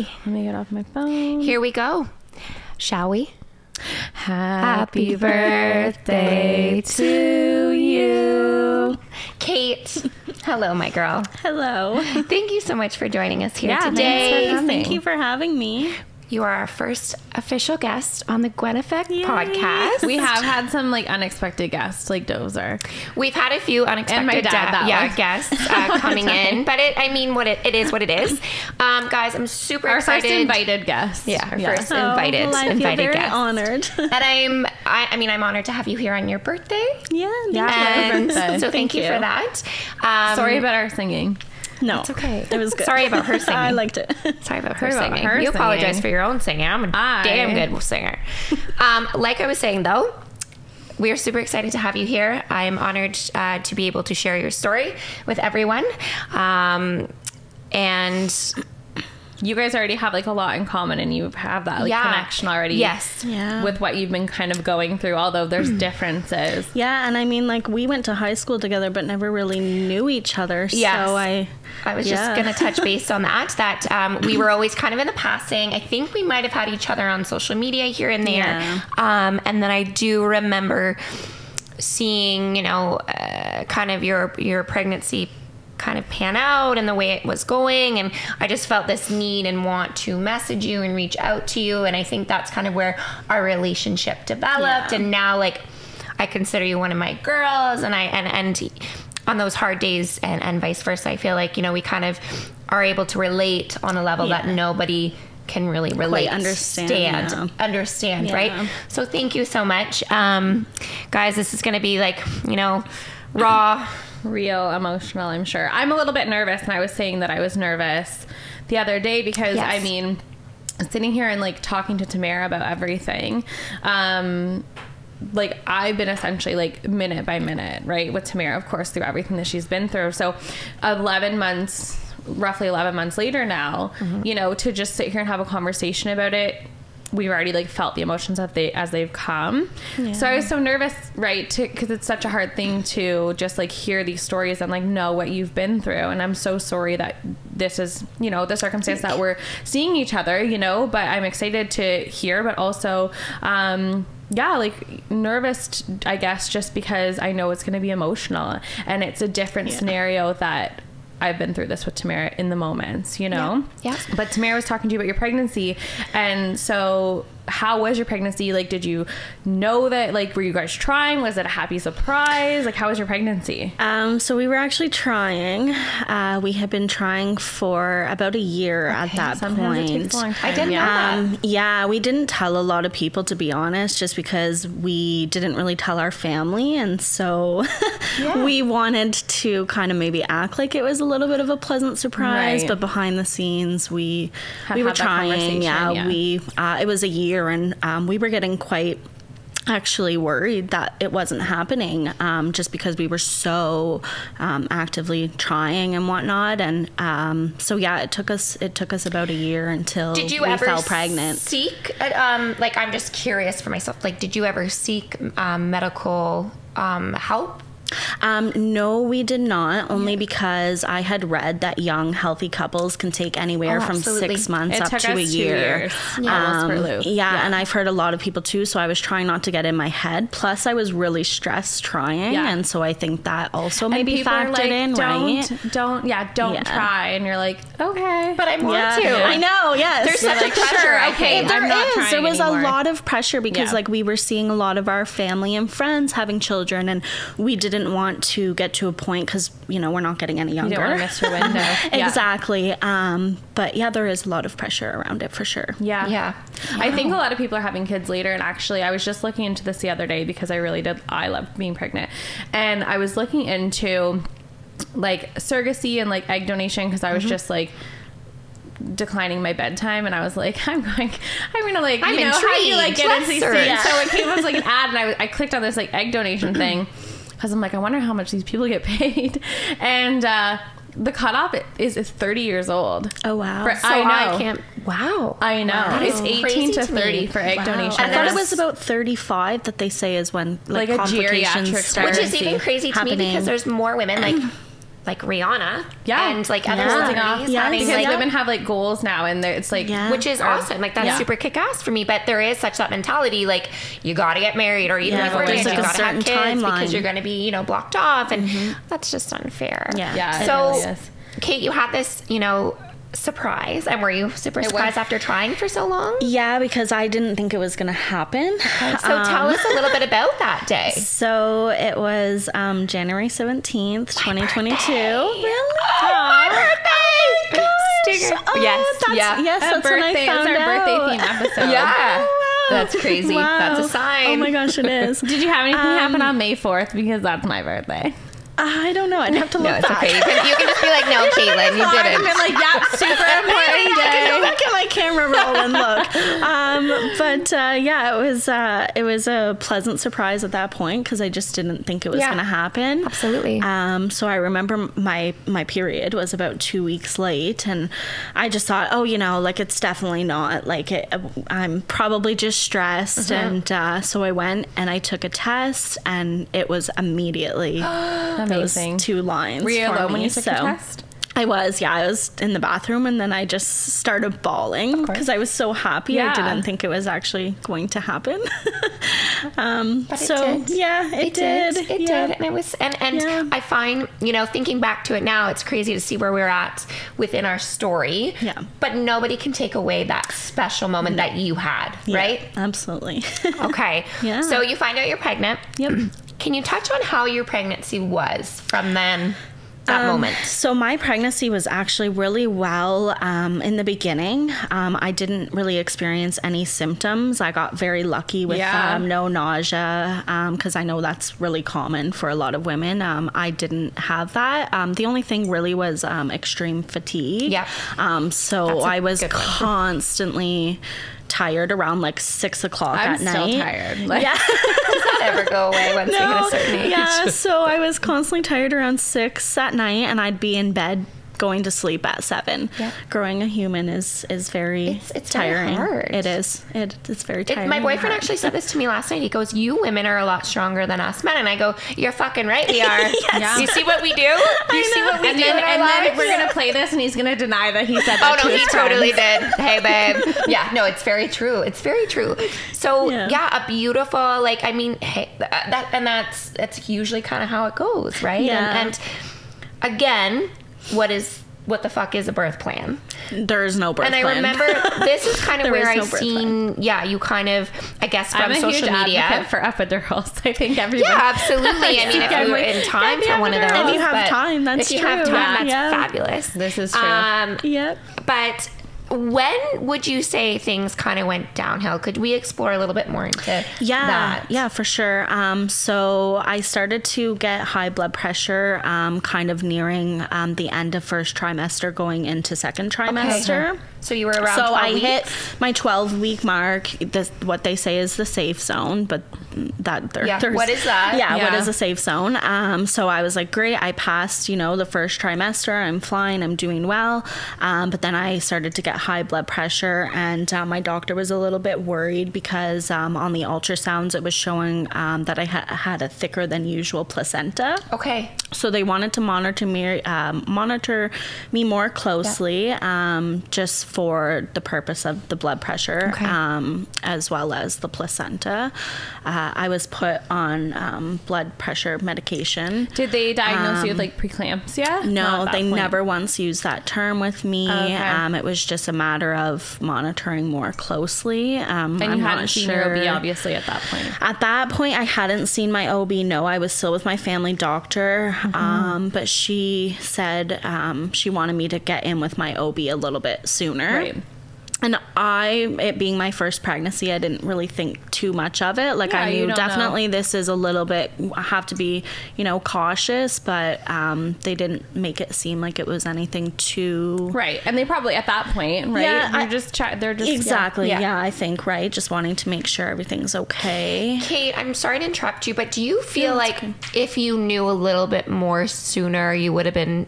Alrighty. Let me get off my phone. Here we go. Shall we? Happy birthday to you. Cait. Hello, my girl. Hello. Thank you so much for joining us here Yeah, today. thanks for coming. Thank you for having me. You are our first official guest on the Gwen Effect podcast. We have had some like unexpected guests, like Dozer. We've had a few unexpected my dad, guests coming in, but it is what it is. Guys, I'm super Our excited. first invited guest. Yeah, our first Well, I feel invited very guest. honored. And I'm honored to have you here on your birthday. Yeah, happy birthday. So thank you for that. Sorry about our singing. No, It's okay. It was good. Sorry about her singing. I liked it. Sorry about her Sorry about singing. her You apologize singing. for your own singing. I'm a damn good singer. Like I was saying, though, we are super excited to have you here. I am honored to be able to share your story with everyone. And You guys already have like a lot in common, and you have that like connection already. Yes. Yeah. With what you've been kind of going through, although there's differences. Yeah, and I mean, like, we went to high school together, but never really knew each other. Yes. So I was just going to touch base on that we were always kind of in the passing. I think we might have had each other on social media here and there. Yeah. And then I do remember seeing, kind of your pregnancy kind of pan out and the way it was going, and I just felt this need and want to message you and reach out to you, and I think that's kind of where our relationship developed. Yeah. And now, like, I consider you one of my girls, and and on those hard days and vice versa, I feel like we kind of are able to relate on a level that nobody can really relate, understand, understand, Yeah. right? So thank you so much. Guys, this is going to be like, raw, Real emotional, I'm sure. I'm a little bit nervous, and I was saying that I was nervous the other day because, Yes. I mean, sitting here and like talking to Tamara about everything, like I've been essentially like minute by minute, right, with Tamara, of course, through everything that she's been through. So roughly 11 months later now, to just sit here and have a conversation about it, we've already like felt the emotions as they've come. Yeah. So I was so nervous, right, because it's such a hard thing to just like hear these stories and like know what you've been through. And I'm so sorry that this is, the circumstance that we're seeing each other, but I'm excited to hear, but also, like nervous, I guess, just because I know it's going to be emotional, and it's a different scenario that I've been through this with Tamara in the moments, Yeah. But Tamara was talking to you about your pregnancy. And so how was your pregnancy? Like, did you know that, like, were you guys trying? Was it a happy surprise? Like, how was your pregnancy? So we were actually trying. We had been trying for about a year at that Sometimes it point. takes a long time. I didn't know that. Yeah, we didn't tell a lot of people, to be honest, just because we didn't really tell our family. And so we wanted to kind of maybe act like it was a little bit of a pleasant surprise, Right. but behind the scenes, we were had that trying. conversation, Yeah, it was a year, and we were getting quite actually worried that it wasn't happening, just because we were so actively trying and whatnot. And so it took us about a year until Did you we ever fell pregnant. seek, like, I'm just curious for myself, like, did you ever seek medical help? No, we did not, only because I had read that young, healthy couples can take anywhere from absolutely. 6 months It up took to us a 2 year. years. Almost for Lou. Yeah, and I've heard a lot of people too, so I was trying not to get in my head. Plus, I was really stressed trying, and so I think that also maybe people are factored like, in, right? Don't try. And you're like, okay. But I want to. I know, yes. There's such like, a pressure. sure, Okay, okay, There I'm not is. trying There was anymore. a lot of pressure because, Yeah. like, we were seeing a lot of our family and friends having children, and we didn't want to get to a point because, we're not getting any younger. You don't want to miss your window. Yeah. Exactly. But yeah, there is a lot of pressure around it for sure. Yeah. Yeah. I think a lot of people are having kids later, and actually I was just looking into this the other day because I love being pregnant, and I was looking into like surrogacy and like egg donation because I was just like declining my bedtime, and I was like, I'm gonna like, I'm how you like intrigued. get into these Let's things. search. So it came as like an ad, and I clicked on this like egg donation thing because I'm like, I wonder how much these people get paid. And the cutoff is 30 years old. Oh, wow. For- So I know. I can't. Wow. I know. That It's is 18 crazy to to me. 30 for egg Wow. donation. I thought it there's- was about 35 that they say is when Like a complications geriatric start Which is even crazy to me happening. because there's more women like like Rihanna, Yeah. and like other Holding celebrities Yes. having because like, women have like goals now, and it's like Yeah. which is awesome. Like that's super kick-ass for me. But there is such that mentality, like you got to get married, or even Yeah, before there's you like a got to have certain kids timeline. because you're going to be, you know, blocked off, and that's just unfair. Yeah, it So, really is. Cait, you had this, you know, surprise, and were you super surprised after trying for so long? Yeah, because I didn't think it was going to happen. So tell us a little bit about that day. So it was January 17th, 2022. Really? My birthday! Stinger. Yes, Yes, that's when I Birthday found is our out. birthday theme episode. Yeah. Oh, wow. That's crazy. Wow. That's a sign. Oh my gosh, it is. Did you have anything happen on May 4th? Because that's my birthday. I don't know. I'd have to look No, it's back. okay. You can just be like, no, Caitlin, you I've didn't. been like, yeah, super important I can go day. back at my camera roll and look. But yeah, it was a pleasant surprise at that point because I just didn't think it was going to happen. Absolutely. So I remember my period was about 2 weeks late, and I just thought, oh, you know, like it's definitely not like it, I'm probably just stressed, and so I went and I took a test, and it was immediately those Amazing. 2 lines. Were you for alone me, when you took the so- test? I was in the bathroom, and then I just started bawling because I was so happy. Yeah. I didn't think it was actually going to happen. But so it did. yeah, it did. It Yeah. did. And it was, and Yeah. I find, you know, thinking back to it now, it's crazy to see where we're at within our story. Yeah. But nobody can take away that special moment that you had, Yeah, right? absolutely. Okay. Yeah. So you find out you're pregnant. Yep. Can you touch on how your pregnancy was from then, that moment? So my pregnancy was actually really well in the beginning. I didn't really experience any symptoms. I got very lucky with no nausea because I know that's really common for a lot of women. I didn't have that. The only thing really was extreme fatigue. Yeah. So That's a I was good one. constantly tired around like 6 o'clock I'm at still night. tired. Like, Yeah. Does that ever go away once you hit a certain age? Yeah, so I was constantly tired around 6 at night, and I'd be in bed going to sleep at 7. Yeah. Growing a human is very It's very tiring. hard. It is. It's very tiring. My and boyfriend hard. actually said this to me last night. He goes, "You women are a lot stronger than us men." And I go, "You're fucking right, we are. Yeah. You see what we do? You see what we and do then, in our and then lives?" we're gonna play this, and he's gonna deny that he said that. Oh to no, his he friends. totally did. Hey, babe. Yeah, no, it's very true. It's very true. So Yeah. a beautiful, like, I mean, hey, that's usually kind of how it goes, right? Yeah. And again, what the fuck is a birth plan? There's no birth And I plan. remember this is kind of There where is no I've birth seen, you kind of, I guess, from I'm a social huge media. advocate for epidurals. I think everybody. Yeah, absolutely. I mean, if Yeah, you're like, in time yeah, for one of those. If you have but time, that's If you have true. time, that's Yeah. fabulous. This is true. Yep. But when would you say things kind of went downhill? Could we explore a little bit more into that? Yeah, for sure. So I started to get high blood pressure kind of nearing the end of first trimester going into second trimester. So you were around So 12 I weeks? hit my 12-week mark. What they say is the safe zone, but there's what is that? Yeah, what Yeah. is a safe zone? So I was like, great, I passed, the first trimester. I'm fine, I'm doing well. But then I started to get high blood pressure, and my doctor was a little bit worried because on the ultrasounds it was showing that I had a thicker than usual placenta. Okay. So they wanted to monitor me more closely, just for the purpose of the blood pressure, as well as the placenta. I was put on blood pressure medication. Did they diagnose you with like preeclampsia? No, Not at they that point. never once used that term with me. Okay. It was just a matter of monitoring more closely. And you I'm hadn't not seen sure. your OB obviously at that point. At that point, I hadn't seen my OB. No, I was still with my family doctor. But she said she wanted me to get in with my OB a little bit sooner. Right. And it being my first pregnancy, I didn't really think too much of it. Like, Yeah, I you knew don't definitely this is a little bit, I have to be, cautious, but they didn't make it seem like it was anything too... Right. And they probably at that point, right? Yeah, they're just Exactly, Yeah. yeah, I think, right? Just wanting to make sure everything's okay. Cait, I'm sorry to interrupt you, but do you feel like if you knew a little bit more sooner, you would have been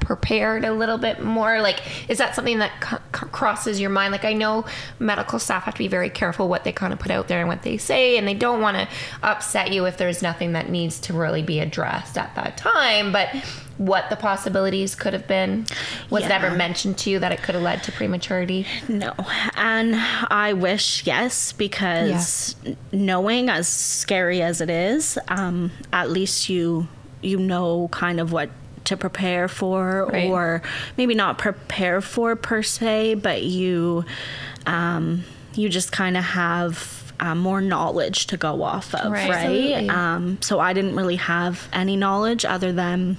prepared a little bit more? Like, is that something that crosses your mind? Like, I know medical staff have to be very careful what they kind of put out there and what they say, and they don't want to upset you if there's nothing that needs to really be addressed at that time. But what the possibilities could have been? Was it ever mentioned to you that it could have led to prematurity? No. And I wish yes, because knowing, as scary as it is, at least you know kind of what to prepare for, or maybe not prepare for per se, but you just kind of have more knowledge to go off of, right? So I didn't really have any knowledge other than,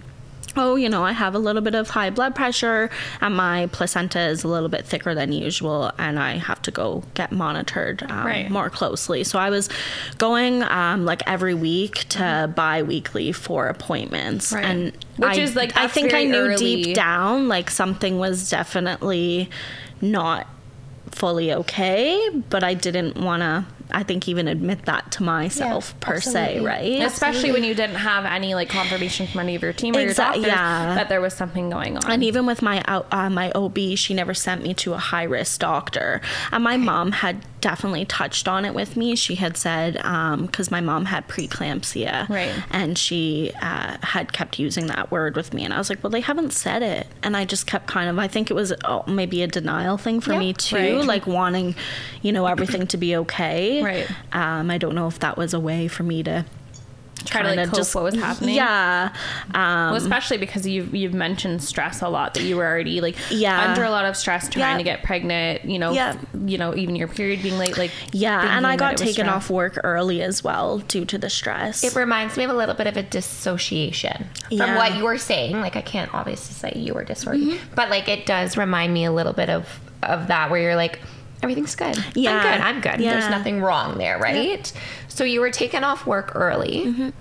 I have a little bit of high blood pressure and my placenta is a little bit thicker than usual and I have to go get monitored more closely. So I was going like every week to bi-weekly for appointments. And which is like, I think I knew early. deep down like something was definitely not fully okay, but I didn't want to, I think, even admit that to myself per se, right? Especially when you didn't have any like confirmation from any of your team or your doctors that there was something going on. And even with my my OB, she never sent me to a high risk doctor. And my mom had definitely touched on it with me. She had said, because my mom had preeclampsia, and she had kept using that word with me, and I was like, well, they haven't said it. And I just kept kind of, I think it was maybe a denial thing for me too, like wanting, everything to be okay. I don't know if that was a way for me to try to like cope what was happening. Well, especially because you've mentioned stress a lot, that you were already like under a lot of stress trying to get pregnant, even your period being late, like and I got taken off work early as well due to the stress. It reminds me of a little bit of a dissociation from what you were saying. Like, I can't obviously say you were disoriented, but like it does remind me a little bit of that, where you're like, everything's good. I'm good. There's nothing wrong there, right? So you were taken off work early,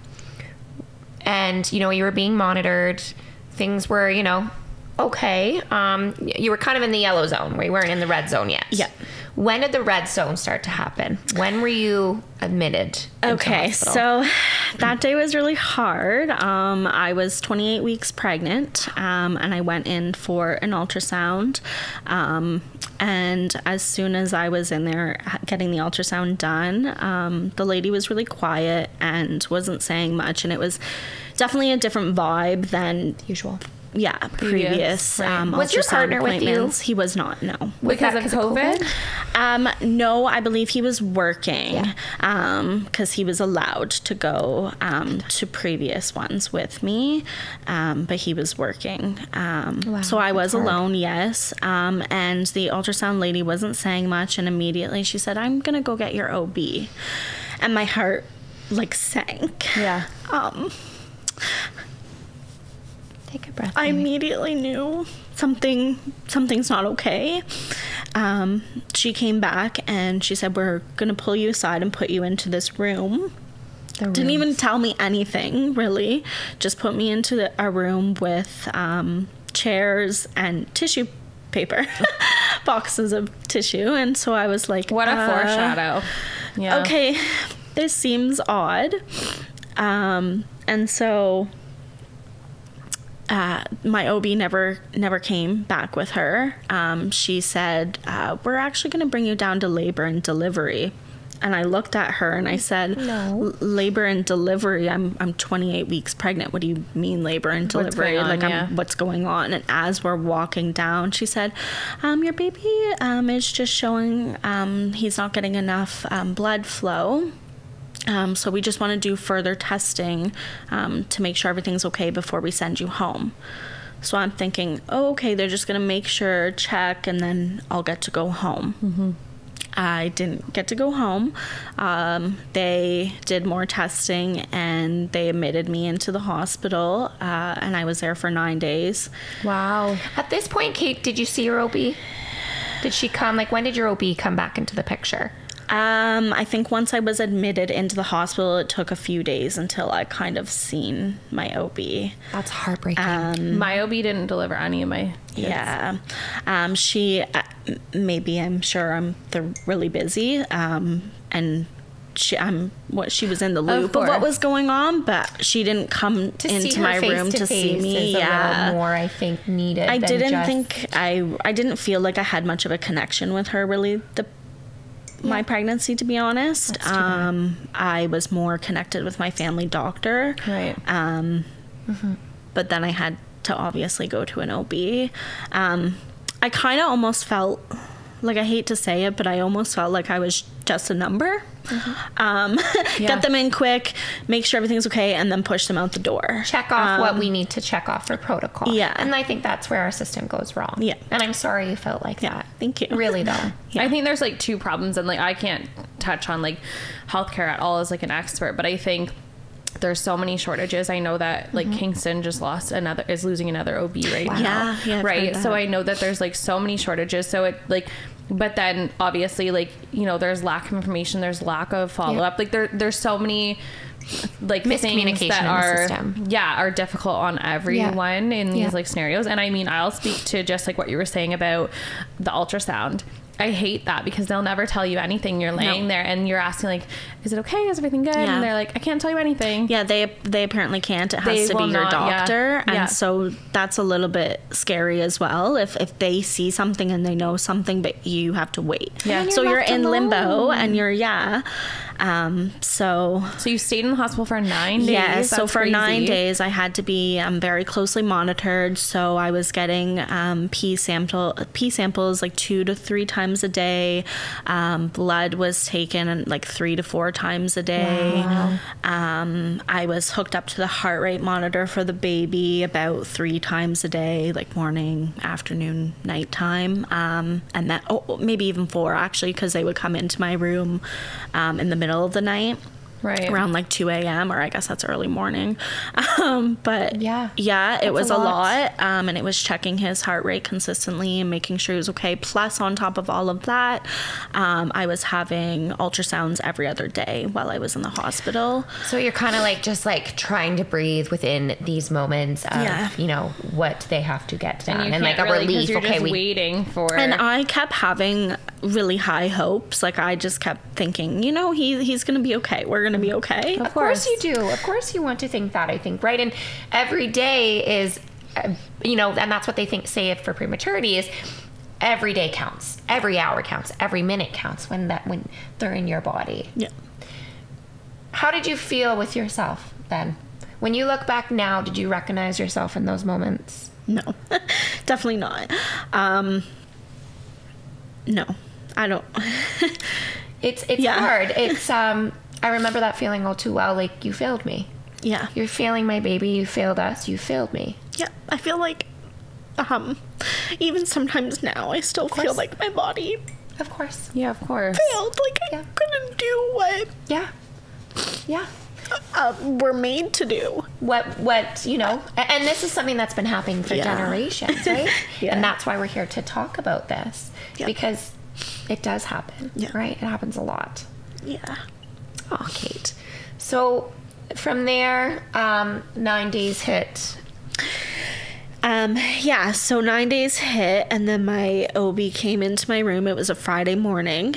and you were being monitored. Things were, okay. You were kind of in the yellow zone, where you weren't in the red zone yet. When did the red zone start to happen? When were you admitted? Okay, so that day was really hard. I was 28 weeks pregnant, and I went in for an ultrasound. And as soon as I was in there getting the ultrasound done, the lady was really quiet and wasn't saying much, and it was definitely a different vibe than usual. Previous was your partner with you? He was not, no. Because of COVID? No, I believe he was working, because he was allowed to go to previous ones with me, but he was working. So I was alone, yes. And the ultrasound lady wasn't saying much, and immediately she said, I'm going to go get your OB. And my heart, like, sank. Take a breath. I immediately knew something's not okay. She came back and she said, we're going to pull you aside and put you into this room. Didn't even tell me anything, really. Just put me into a room with chairs and tissue paper, boxes of tissue. And so I was like, what a foreshadow. Okay, this seems odd. And so my OB never came back with her. She said, we're actually going to bring you down to labor and delivery. And I looked at her and I said, no. Labor and delivery? I'm 28 weeks pregnant. What do you mean labor and delivery? What's going on? And as we're walking down, she said, your baby is just showing he's not getting enough blood flow. So we just want to do further testing to make sure everything's okay before we send you home. So I'm thinking, okay, they're just going to make sure, check, and then I'll get to go home. I didn't get to go home. They did more testing and they admitted me into the hospital, and I was there for 9 days. Wow. At this point, Cait, did you see your OB? Did she come? Like, when did your OB come back into the picture? I think once I was admitted into the hospital, it took a few days until I kind of seen my OB. That's heartbreaking. My OB didn't deliver any of my kids. Yeah. She, I'm sure they're really busy. And she was in the loop of what was going on, but she didn't come into my room to see me. Is a little more, I think, needed. I didn't feel like I had much of a connection with her, really, my pregnancy, to be honest. I was more connected with my family doctor. Right. But then I had to obviously go to an OB. I kind of almost felt like, I hate to say it, but I almost felt like I was just a number. Get them in quick, make sure everything's okay, and then push them out the door. Check off what we need to check off for protocol. Yeah. And I think that's where our system goes wrong. Yeah. And I'm sorry you felt like that. Thank you. Really, though. I think there's like two problems, and like I can't touch on like healthcare at all as like an expert, but I think there's so many shortages. I know that like Kingston just is losing another OB right now. Yeah, I've right. heard So that. I know that there's like so many shortages. So it like, but then obviously like, you know, there's lack of information, there's lack of follow up. Like there's so many like Miscommunication things that in the are system. are difficult on everyone in these like scenarios. And I mean, I'll speak to just like what you were saying about the ultrasound. I hate that because they'll never tell you anything. You're laying there and you're asking like, is it okay? Is everything good? Yeah. And they're like, I can't tell you anything. Yeah, they apparently can't. It has They to be will your not, doctor. yeah. And so that's a little bit scary as well. If they see something and they know something, but you have to wait. Yeah. And So you're you're left in limbo alone. and so So you stayed in the hospital for 9 days? yeah, so That's for crazy. 9 days I had to be very closely monitored. So I was getting pee samples like 2 to 3 times a day. Blood was taken like 3 to 4 times a day. I was hooked up to the heart rate monitor for the baby about 3 times a day, like morning, afternoon, nighttime, and that maybe even 4 actually, because they would come into my room in the middle of the night. Right. Around like 2 a.m. or I guess that's early morning. But it was a lot. And it was checking his heart rate consistently and making sure he was okay. Plus, on top of all of that, I was having ultrasounds every other day while I was in the hospital. So you're kind of like just like trying to breathe within these moments of, you know, what they have to get done. you And like can't a really, 'cause relief. You're Okay, just waiting for. And I kept having really high hopes. Like, I just kept thinking, you know, he's going to be okay. We're going to be okay. Of course you do. Of course you want to think that, I think, right? And every day is, you know, and that's what they say for prematurity is every day counts. Every hour counts. Every minute counts when they're in your body. Yeah. How did you feel with yourself then? When you look back now, did you recognize yourself in those moments? No, definitely not. No, I don't. It's hard. It's I remember that feeling all too well. Like, you failed me. Yeah. You're failing my baby. You failed us. You failed me. Yeah, I feel like even sometimes now I still feel like my body Of course. Yeah, of course. failed. Like, I couldn't do what Yeah. we're made to do. What you know, and this is something that's been happening for generations, right? Yeah. And that's why we're here to talk about this, Yeah. because it does happen, right? It happens a lot. Yeah. Oh, Cait. So from there, 9 days hit. So 9 days hit, and then my OB came into my room. It was a Friday morning,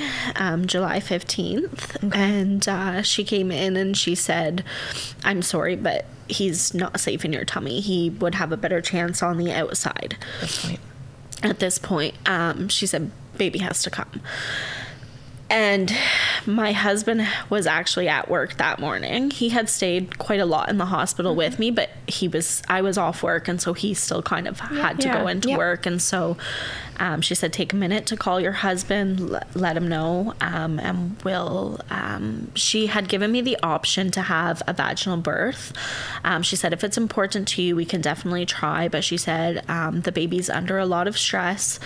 July 15th. And she came in and she said, I'm sorry, but he's not safe in your tummy. He would have a better chance on the outside. At this point, she said, baby has to come. And my husband was actually at work that morning. He had stayed quite a lot in the hospital with me, but I was off work, and so he still kind of had to go into work. And so she said, take a minute to call your husband, let him know, and she had given me the option to have a vaginal birth. She said, if it's important to you, we can definitely try, but she said the baby's under a lot of stress,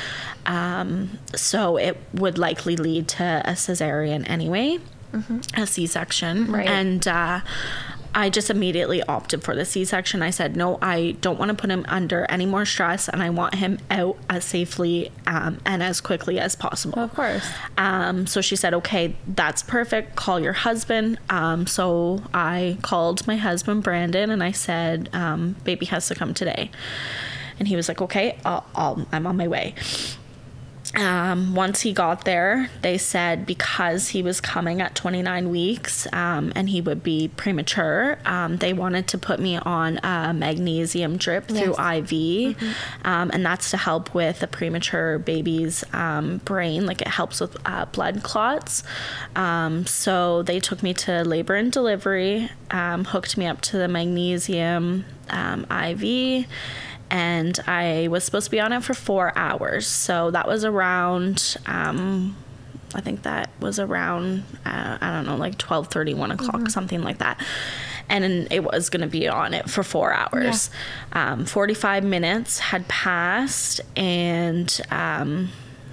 so it would likely lead to a cesarean anyway, a C-section. Right. And I just immediately opted for the C-section. I said, no, I don't want to put him under any more stress, and I want him out as safely and as quickly as possible. Of course. So she said, okay, that's perfect. Call your husband. So I called my husband, Brandon, and I said, baby has to come today. And he was like, okay, I'm on my way. Once he got there, they said because he was coming at 29 weeks and he would be premature, they wanted to put me on a magnesium drip through IV. And that's to help with a premature baby's brain. Like, it helps with blood clots. So they took me to labor and delivery, hooked me up to the magnesium IV. and I was supposed to be on it for 4 hours. So that was around, I think that was around, I don't know, like 12:30, 1 o'clock, something like that. And it was going to be on it for 4 hours. 45 minutes had passed, and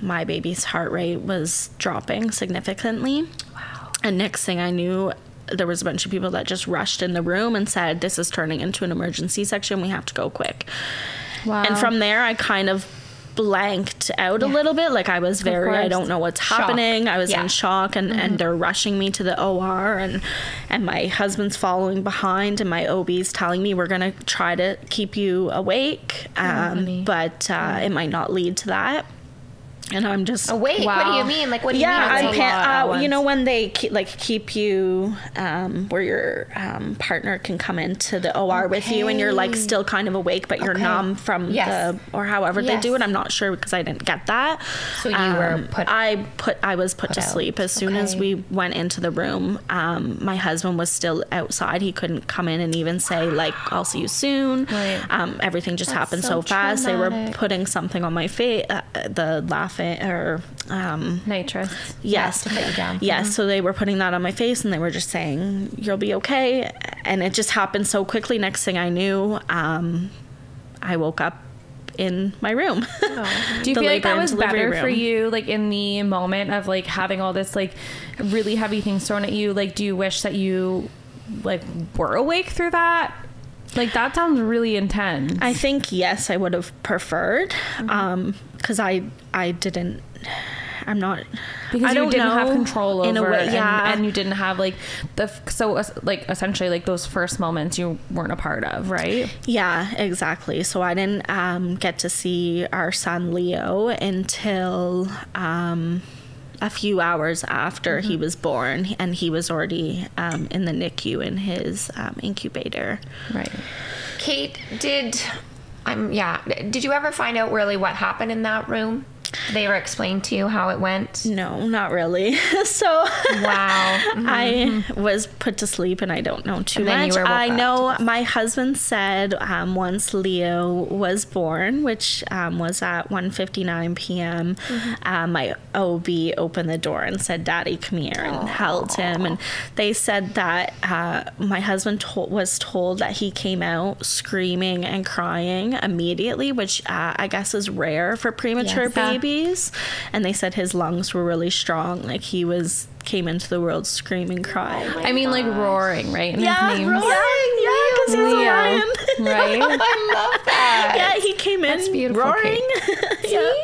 my baby's heart rate was dropping significantly. Wow. And next thing I knew, there was a bunch of people that just rushed in the room and said, this is turning into an emergency section. We have to go quick. Wow. And from there, I kind of blanked out a little bit. Like, I was very, I don't know what's happening. I was in shock, and they're rushing me to the OR, and my husband's following behind, and my OB's telling me, we're going to try to keep you awake, but it might not lead to that. And I'm just awake. Wow. What do you mean? Like, what do you mean? I'm you know, when they keep you where your partner can come into the OR with you, and you're like still kind of awake, but you're numb from the, or however they do it. I'm not sure, because I didn't get that. So you were put. I was put to sleep as soon as we went into the room. My husband was still outside. He couldn't come in and even say, like, I'll see you soon. Right. Everything just happened so fast. They were putting something on my face, nitrous. Yes. To put you down. Yes. So they were putting that on my face, and they were just saying, you'll be okay. And it just happened so quickly. Next thing I knew, I woke up in my room. Do you feel like that was better for you, like in the moment of like having all this like really heavy things thrown at you? Like, do you wish that you like were awake through that? Like, that sounds really intense. I think, yes, I would have preferred, because I didn't, I'm not, because I don't you didn't know, have control over in a way, it, and you didn't have like like essentially like those first moments you weren't a part of, right? Yeah, exactly. So I didn't get to see our son Leo until a few hours after he was born, and he was already in the NICU in his incubator. Right. Cait, did you ever find out really what happened in that room? They ever explained to you how it went? No, not really. So wow. I was put to sleep, and I don't know too And then much. you were woke I up know my husband said once Leo was born, which was at 1:59 p.m., my OB opened the door and said, Daddy, come here, and held him. And they said that my husband was told that he came out screaming and crying immediately, which I guess is rare for premature babies. And they said his lungs were really strong. Like, he came into the world screaming, crying. I mean, like roaring, right? And yeah, his name's roaring. Yeah, because he's a lion. Right? I love that. Yeah, he came in That's beautiful, roaring.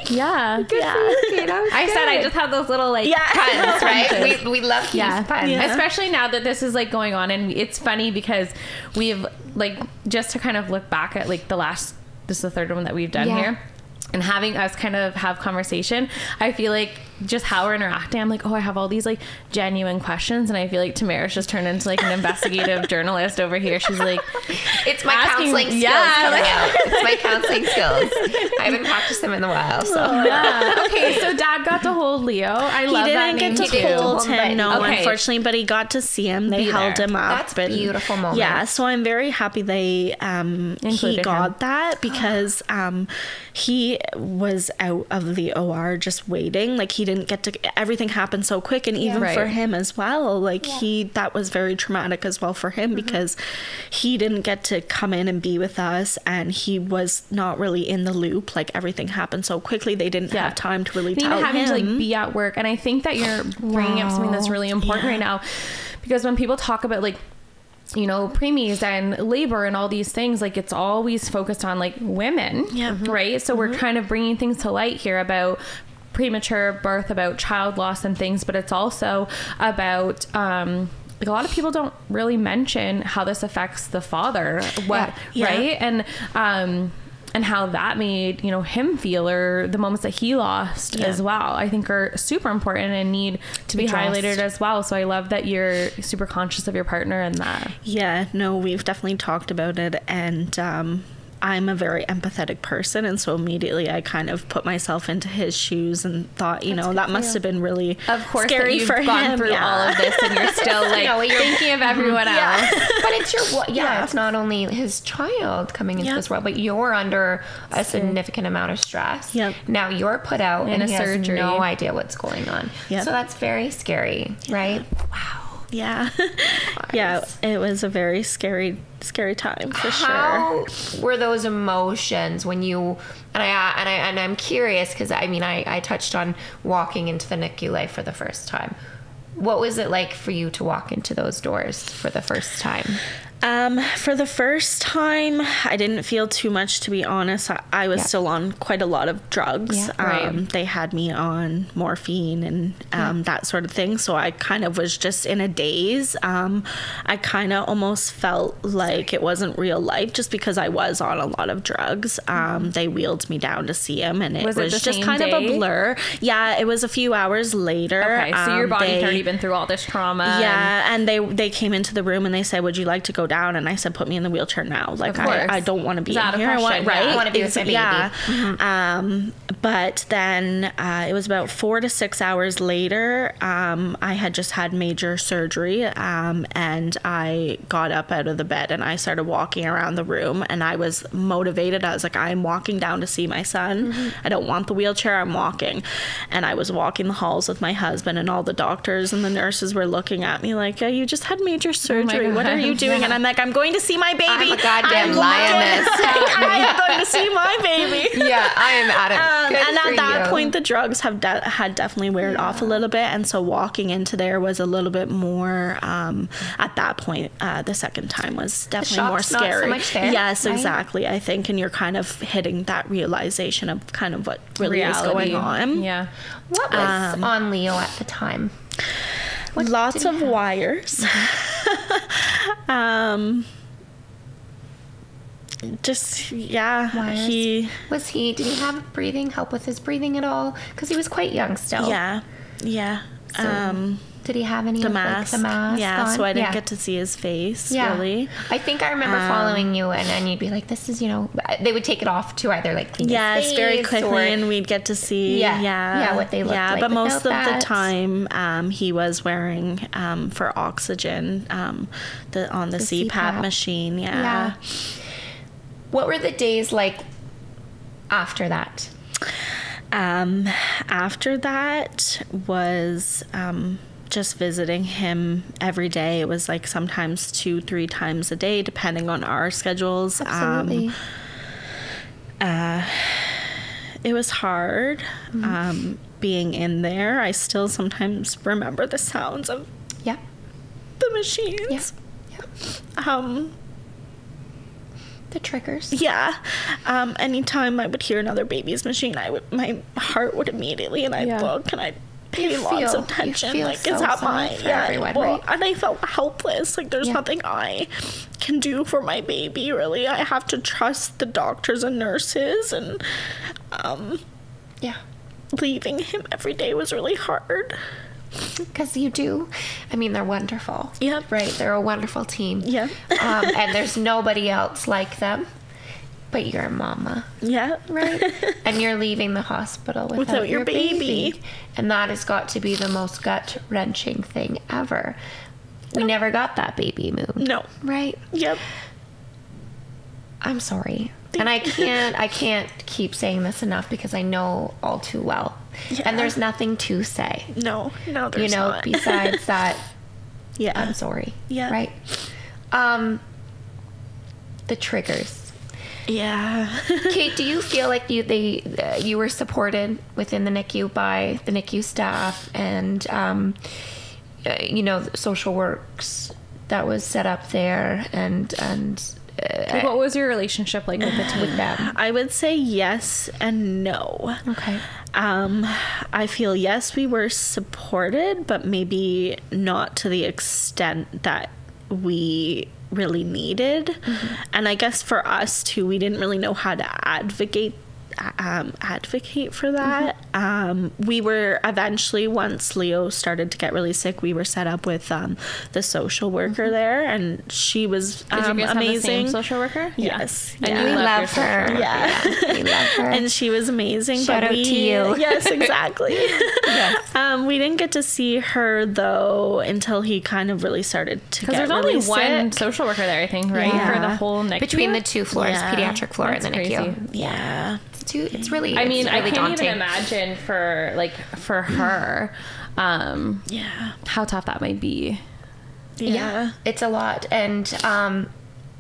Yeah. Good for you, Cait. I said I just have those little like puns, right? We love these puns. Especially now that this is like going on, and it's funny because we've like, just to kind of look back at like this is the third one that we've done here. And having us kind of have conversation, I feel like just how we're interacting, I'm like, oh, I have all these like genuine questions, and I feel like Tamara's just turned into like an investigative journalist over here. She's like, it's my counseling skills coming out. It's my counseling skills. I haven't practiced them in a while, so Okay, so Dad got to hold Leo. I love that name too. He didn't get to hold him, no, Okay. unfortunately, but he got to see him. They held him up. That's a beautiful moment. Yeah, so I'm very happy he got that, because he was out of the OR just waiting. Like, he didn't get to, everything happened so quick, and even for him as well, like that was very traumatic as well for him, because he didn't get to come in and be with us, and he was not really in the loop. Like, everything happened so quickly, they didn't have time to really tell him. Having to like be at work, and I think that you're bringing up something that's really important right now, because when people talk about like, you know, preemies and labor and all these things, like, it's always focused on like women, right? So we're kind of bringing things to light here about premature birth, about child loss and things, but it's also about like, a lot of people don't really mention how this affects the father, right? And how that made, you know, him feel, or the moments that he lost as well, I think are super important and need to be highlighted as well. So I love that you're super conscious of your partner and that. Yeah, no, we've definitely talked about it, and I'm a very empathetic person, and so immediately I kind of put myself into his shoes and thought, you know, that must have been really of course scary you've for gone him. through all of this and you're still like thinking of everyone else. But it's your it's not only his child coming into this world, but you're under a significant amount of stress. Now you're put out in and a he surgery. has no idea what's going on. So that's very scary, right? Wow. Yeah. Yeah, it was a very scary time for sure. How were those emotions when you and I'm curious because I mean I touched on walking into the NICU life for the first time. What was it like for you to walk into those doors for the first time? For the first time, I didn't feel too much, to be honest. I was still on quite a lot of drugs. They had me on morphine and that sort of thing. So I kind of was just in a daze. I kind of almost felt like it wasn't real life just because I was on a lot of drugs. They wheeled me down to see him, and it was just kind of a blur. Yeah, it was a few hours later. Okay, so your body's already been through all this trauma. Yeah, and they came into the room and they said, "Would you like to go down?" And I said, "Put me in the wheelchair now. Like I don't want to be in here. I want to be with my baby." Yeah. But then it was about 4 to 6 hours later. I had just had major surgery, and I got up out of the bed and I started walking around the room, and I was motivated. I was like, I'm walking down to see my son. I don't want the wheelchair. I'm walking. And I was walking the halls with my husband, and all the doctors and the nurses were looking at me like, you just had major surgery. What are you doing? And I'm like, I'm going to see my baby. I'm a goddamn lioness. I am going to see my baby. Yeah, I am at it. And at that point, the drugs had definitely weared off a little bit, and so walking into there was a little bit more. At that point, the second time was definitely more scary. Not so much there, yes, right? Exactly. I think, and you're kind of hitting that realization of kind of what really is going on. Yeah. What was on Leo at the time? Lots of wires. Just wires. Did he have help with his breathing at all? Because he was quite young still. Yeah. So, did he have any the of mask? The mask? Yeah, on? so I didn't get to see his face really. I think I remember following you, and you'd be like, "This is," they would take it off to either like clean his face very quickly, and we'd get to see what they looked like. But most of the time, he was wearing for oxygen on the CPAP machine. Yeah. What were the days like after that? After that was just visiting him every day. It was like sometimes 2-3 times a day, depending on our schedules. Absolutely. It was hard being in there. I still sometimes remember the sounds of the machines. The triggers. Yeah. Anytime I would hear another baby's machine, my heart would immediately, and I'd look and I'd pay lots of attention. Like, is that mine? Everyone, right? And I felt helpless. Like, there's nothing I can do for my baby, really. I have to trust the doctors and nurses, and leaving him every day was really hard. Because you do. I mean, they're wonderful. Yep. Right? They're a wonderful team. Yeah. And there's nobody else like them but your mama. Yeah. Right? And you're leaving the hospital without your baby. And that has got to be the most gut-wrenching thing ever. We never got that baby moon. No. Right? Yep. I'm sorry. And I can't keep saying this enough because I know all too well. Yeah. And there's nothing to say. No, there's not. Besides that, I'm sorry. Yeah. Right? The triggers. Yeah. Cait, do you feel like you were supported within the NICU by the NICU staff and, social works that was set up there and what was your relationship like with them? I would say yes and no. Okay. I feel yes, we were supported, but maybe not to the extent that we really needed. Mm-hmm. And I guess for us too, we didn't really know how to advocate for that. we were eventually, once Leo started to get really sick, we were set up with the social worker there, and she was Did you guys amazing. have the same social worker? Yes. And Yeah. you We loved love your her. social worker. Yeah. We love her. And she was amazing. Shout but out to you. Yes, exactly. We didn't get to see her though until he kind of really started to Because get there's really only one sick. social worker there, I think, right? Yeah. For the whole NICU. Between the two floors, Yeah. pediatric floor That's and the crazy. NICU. Yeah. It's really. I mean, it's I really can't daunting. even imagine for her, Yeah. how tough that might be. Yeah. It's a lot, and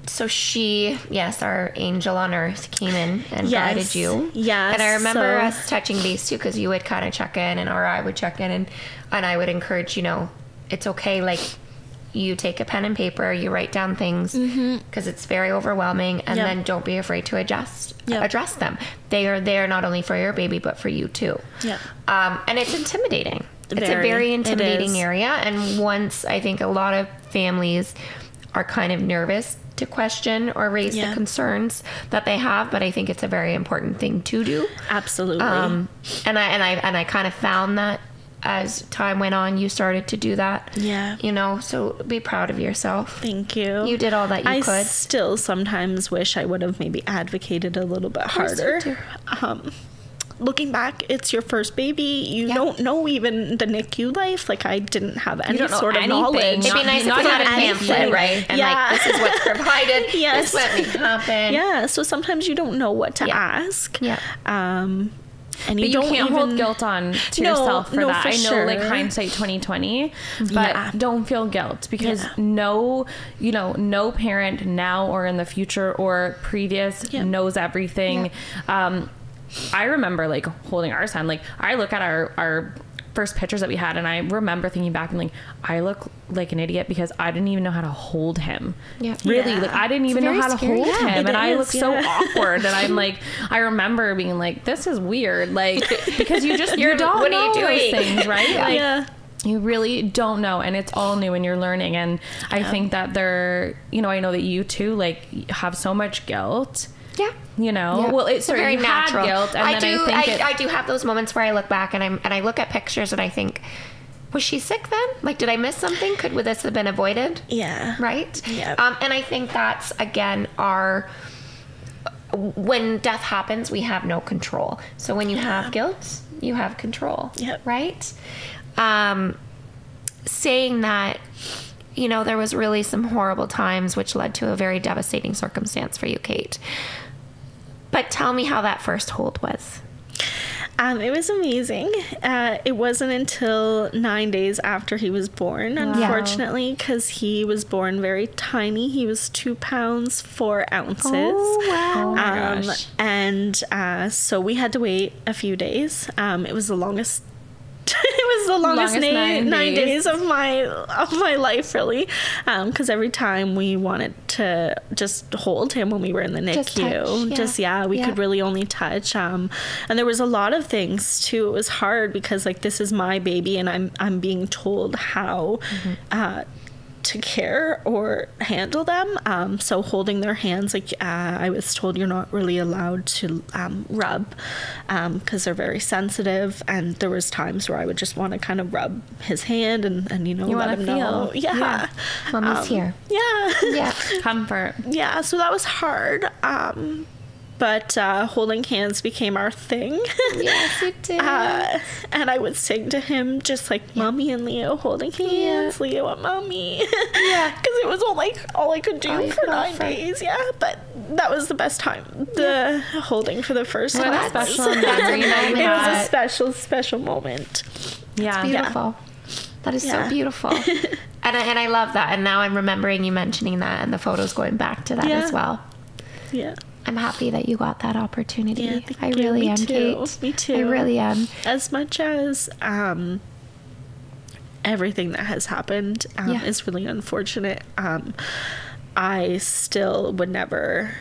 so she, yes, our angel on earth came in and Yes. guided you. Yes. And I remember So- us touching base too, because you would kind of check in, or I would check in, and I would encourage, it's okay, like, you take a pen and paper, you write down things, because it's very overwhelming, and Yep. then don't be afraid to Yep. address them. They are there not only for your baby, but for you too. Yeah. And it's intimidating. It's a Very. very It intimidating is. area, and once I think a lot of families are kind of nervous to question or raise Yeah. the concerns that they have, but I think it's a very important thing to do. Absolutely. And I kind of found that as time went on, you started to do that. Yeah. So be proud of yourself. Thank you. You did all that you I could. still sometimes wish I would have maybe advocated a little bit course you harder. do. Looking back, it's your first baby. You Yeah. don't know even the NICU life. Like, I didn't have any don't know sort of anything. knowledge. It'd be nice if Not we had a even pamphlet, anything. right? And Yeah. like, this is what's provided. Yes. This is what may happen. Yeah, so sometimes you don't know what to Yeah. ask. Yeah. And But you you don't can't even hold guilt on to No, yourself for no, that. for I know, like, sure. hindsight 2020, but Yeah. don't feel guilt, because Yeah. no parent now or in the future or previous Yeah. knows everything. I remember, like, holding our son. Like, I look at our first pictures that we had, and I remember thinking back and like, I look like an idiot because I didn't even know how to hold him. Yeah. Really, Yeah. like, I didn't It's even know very how to scary. hold Yeah, him, it and I is, look so yeah. awkward. And I'm like, I remember being like, this is weird, like, because you don't what are you know those doing? things, right? Like, Yeah. you really don't know, and it's all new and you're learning. And I think that I know that you too, like, have so much guilt. Yeah. Yeah. Well, it's very you natural. had guilt, and I then do. I think I do have those moments where I look back and I look at pictures and I think, was she sick then? Like, did I miss something? Could this have been avoided? Yeah. Right. Yeah. And I think that's again when death happens, we have no control. So when you have guilt, you have control. Yep. Right. Saying that, there was really some horrible times which led to a very devastating circumstance for you, Cait. But tell me how that first hold was. It was amazing. It wasn't until 9 days after he was born, unfortunately, because he was born very tiny. He was 2 pounds 4 ounces. Oh, wow. Oh my gosh. And so we had to wait a few days. It was the longest. It was the longest, Longest 9 days of my life, really, because every time we wanted to just hold him when we were in the NICU, Just touch, we could really only touch. And there was a lot of things too. It was hard because, like, this is my baby, and I'm being told how to care or handle them. So holding their hands, like, I was told you're not really allowed to rub because they're very sensitive, and there was times where I would just want to kind of rub his hand and let wanna him feel. know. Yeah. Mommy's here. Yeah. Yeah. comfort. Yeah, so that was hard. But holding hands became our thing. Yes, it did. And I would sing to him just like Mommy and Leo holding hands, Leo and Mommy. Yeah. Because it was all I could do for 9 days. Yeah, but that was the best time. The holding for the first What time. a special was- memory that you It was a had. special moment. Yeah. Beautiful. That is Yeah. so beautiful. And I love that. And now I'm remembering you mentioning that and the photos going back to that Yeah. as well. Yeah. I'm happy that you got that opportunity. Yeah, thank I you. really Me am, too. Cait. Me too. I really am. As much as everything that has happened Yeah. is really unfortunate, I still would never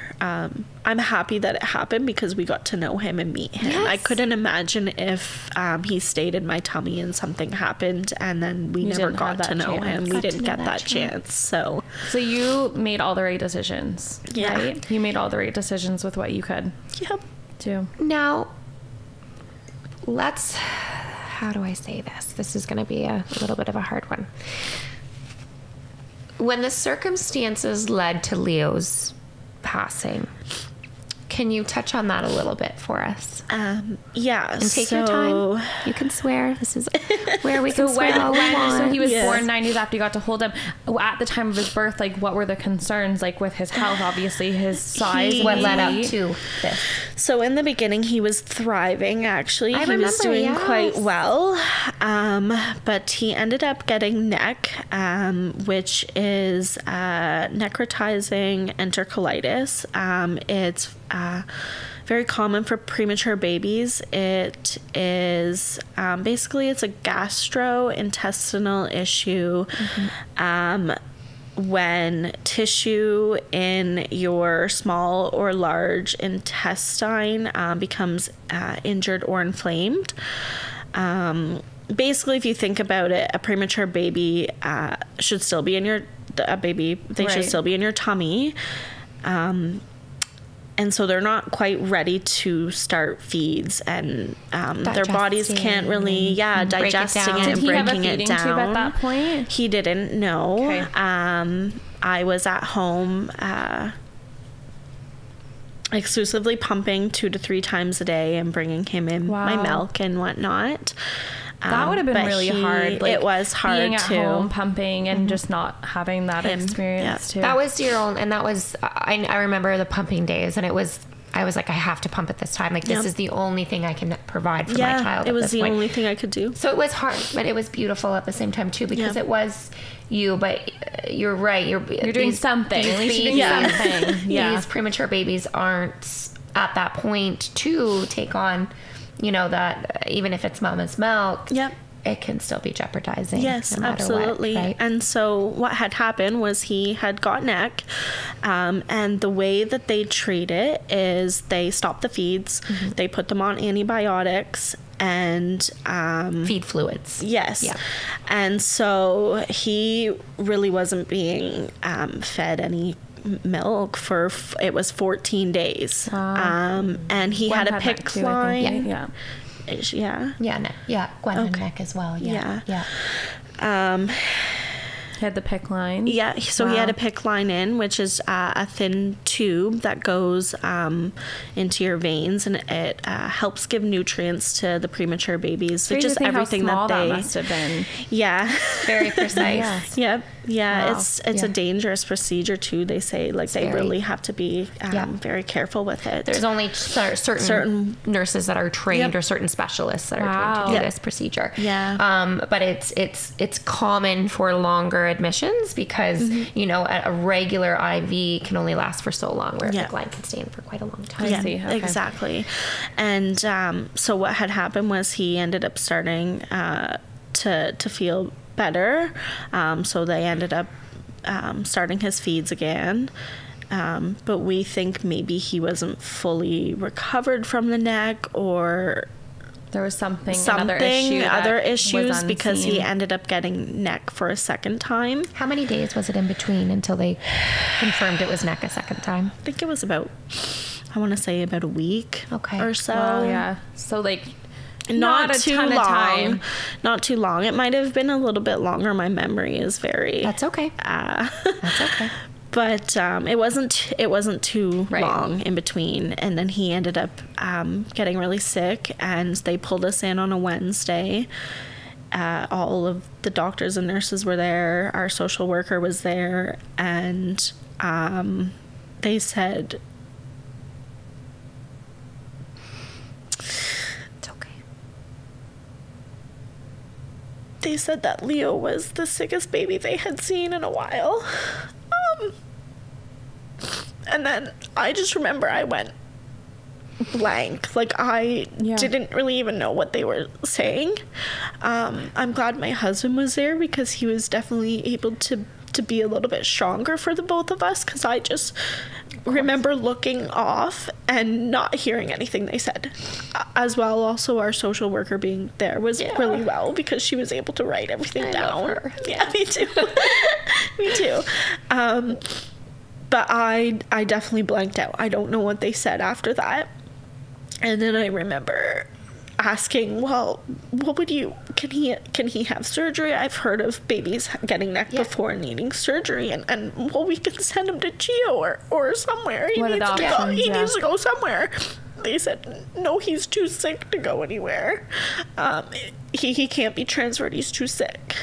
I'm happy that it happened because we got to know him and meet him. Yes. I couldn't imagine if he stayed in my tummy and something happened and then we You never didn't have got to that know chance. him. We Got to didn't know get that that chance. chance. So So you made all the right decisions. Yeah. Right? You made all the right decisions with what you could yep. do. Now, how do I say this? This is going to be a little bit of a hard one. When the circumstances led to Leo's passing, can you touch on that a little bit for us? Yeah. And take your time. You can swear. This is where we can swear all we want. So he was born 9 days after you got to hold him. At the time of his birth, like, what were the concerns? Like, with his health, obviously, his size. What led up to this? So in the beginning, he was thriving, actually. He was doing quite well. But he ended up getting neck, which is necrotizing enterocolitis. It's very common for premature babies. It is basically, it's a gastrointestinal issue. When tissue in your small or large intestine becomes injured or inflamed. Basically, if you think about it, a premature baby should still be in your should still be in your tummy. And so they're not quite ready to start feeds, and their bodies can't really, digesting it and breaking it down. Tube at that point? He didn't know. Okay. I was at home exclusively pumping 2 to 3 times a day and bringing him in my milk and whatnot. That would have been really hard. Like, it was hard being at too. home pumping and just not having that experience too. That was your own, and that was I remember the pumping days, and I was like, I have to pump at this time. Like, this is the only thing I can provide for my child. It was the only thing I could do. So it was hard, but it was beautiful at the same time too, because it was you. But you're right. You're doing something. At least you're doing something. These premature babies aren't at that point to take on, that even if it's mama's milk, it can still be jeopardizing. Yes, no absolutely. What, right? And so what had happened was he had got neck, and the way that they treat it is they stop the feeds, they put them on antibiotics, and feed fluids. Yes. Yeah. And so he really wasn't being fed any milk for it was 14 days. And he had a PICC line. Gwen and neck as well. He had the PICC line. Yeah, so he had a PICC line in, which is a thin tube that goes into your veins, and it helps give nutrients to the premature babies. So just everything how small that must have been. Yeah, very precise. Yep. Yeah, it's a dangerous procedure too. They say they really have to be very careful with it. There's only certain nurses that are trained or certain specialists that are trained to do this procedure. Yeah. But it's common for longer admissions because a regular IV can only last for so long, where the line can stay in for quite a long time. Yeah, exactly. And so what had happened was he ended up starting to feel better. So they ended up starting his feeds again. But we think maybe he wasn't fully recovered from the neck, or there was other issues because he ended up getting neck for a second time. How many days was it in between until they confirmed it was neck a second time? I think it was about a week or so. Wow, yeah. So not too long. Not too long. It might have been a little bit longer. My memory is very. That's okay. That's okay. But it wasn't too long in between, and then he ended up getting really sick, and they pulled us in on a Wednesday. All of the doctors and nurses were there. Our social worker was there, and they said, they said that Leo was the sickest baby they had seen in a while. And then I just remember I went blank. I didn't really even know what they were saying. I'm glad my husband was there, because he was definitely able to be a little bit stronger for the both of us, because I just remember looking off and not hearing anything they said. As well, also our social worker being there was really well, because she was able to write everything down. Love her. Yeah, me too. Me too. But I definitely blanked out. I don't know what they said after that. And then I remember asking, well, can he have surgery? I've heard of babies getting neck before needing surgery, and well, we can send him to Geo or somewhere. He needs to go somewhere. They said, no, he's too sick to go anywhere. He can't be transferred. He's too sick.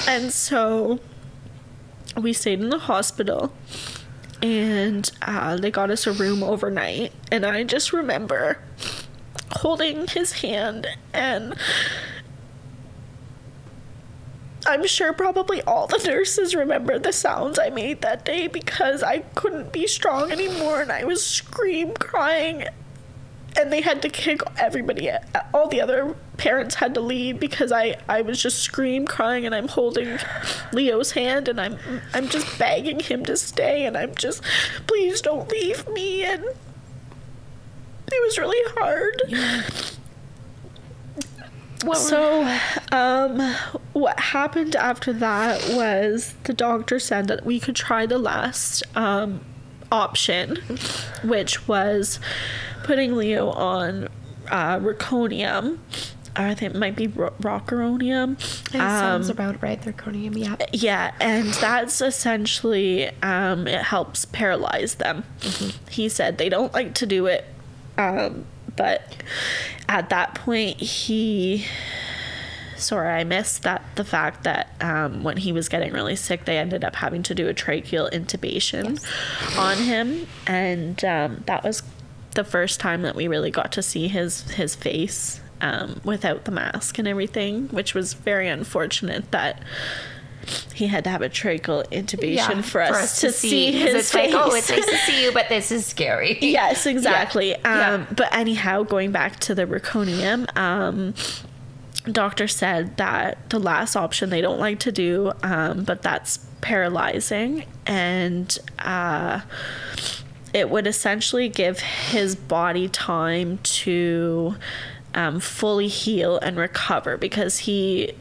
And so we stayed in the hospital, and they got us a room overnight. And I just remember holding his hand, and I'm sure probably all the nurses remember the sounds I made that day, because I couldn't be strong anymore, and I was crying, and they had to kick everybody. All the other parents had to leave because I was just crying, and I'm holding Leo's hand, and I'm just begging him to stay, and I'm just, please don't leave me. And it was really hard. What happened after that was the doctor said that we could try the last option, which was putting Leo on roconium. Or I think it might be rocuronium. Sounds about right. Roconium, yeah. Yeah, and that's essentially, it helps paralyze them. Mm-hmm. He said they don't like to do it, but at that point I missed the fact that when he was getting really sick, they ended up having to do a tracheal intubation on him, and that was the first time that we really got to see his face without the mask and everything, which was very unfortunate that he had to have a tracheal intubation for us to see his face. Like, oh, it's nice to see you, but this is scary. Yes, exactly. But anyhow, going back to the roconium, doctor said that the last option they don't like to do, but that's paralyzing, and it would essentially give his body time to fully heal and recover, because he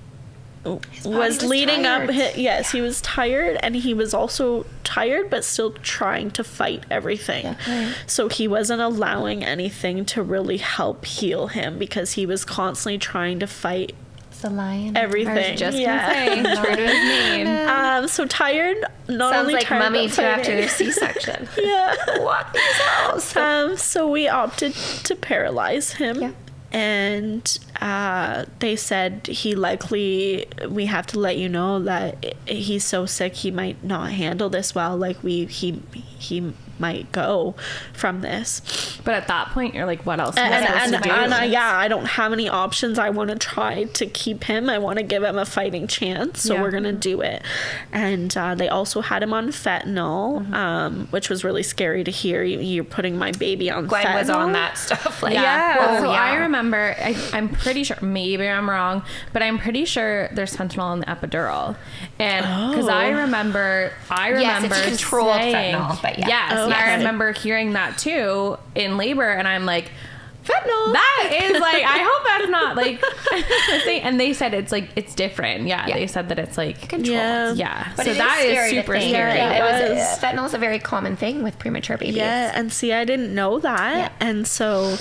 was leading up. Yes, he was tired, and he was also tired but still trying to fight everything. Yeah. So he wasn't allowing anything to really help heal him, because he was constantly trying to fight the lion. Everything. I was just saying, true to his name. So tired. Not Sounds only like tired, Mummy but too after their C-section. Yeah. What these house? So we opted to paralyze him. Yeah. And they said we have to let you know that he's so sick he might not handle this well. Like he might go from this. But at that point, you're like, what else? I don't have any options. I want to try to keep him. I want to give him a fighting chance. So we're gonna do it. And they also had him on fentanyl, which was really scary to hear. You're putting my baby on Gwen fentanyl. was on that stuff. Like, I remember. I'm pretty sure. Maybe I'm wrong, but I'm pretty sure there's fentanyl in the epidural, and because I remember. Yes, it's controlled fentanyl, but I remember hearing that too in labor, and I'm like, fentanyl. That is like, I hope that's not like. And they said it's different. Yeah, they said that it's like controlled. Yeah, but so that is super scary. Fentanyl is a very common thing with premature babies. Yeah, and see, I didn't know that, and so.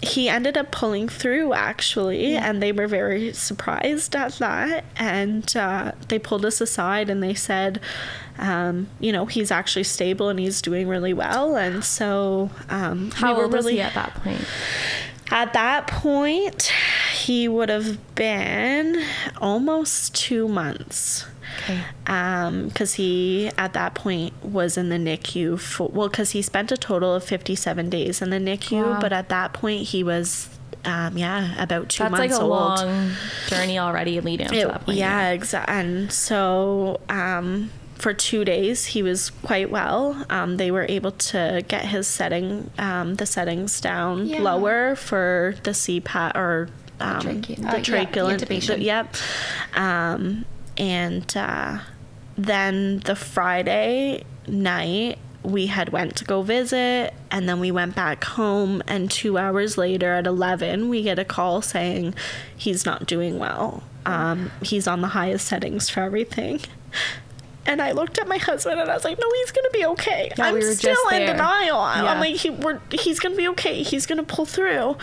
He ended up pulling through, actually, and they were very surprised at that. And they pulled us aside, and they said, he's actually stable and he's doing really well. And so how old was he at that point? At that point, he would have been almost 2 months. Okay. Because he, at that point, was in the NICU because he spent a total of 57 days in the NICU, but at that point he was, about 2 months old. That's like a long journey already leading up to that point. Yeah, exactly. And so, for 2 days he was quite well. They were able to get his the settings down lower for the CPAP or the tracheal intubation. Yep. And then the Friday night we had went to go visit, and then we went back home, and 2 hours later at 11 we get a call saying he's not doing well. He's on the highest settings for everything. And I looked at my husband and I was like, no, he's gonna be okay. I'm still in denial. I'm like, he's gonna be okay, he's gonna pull through.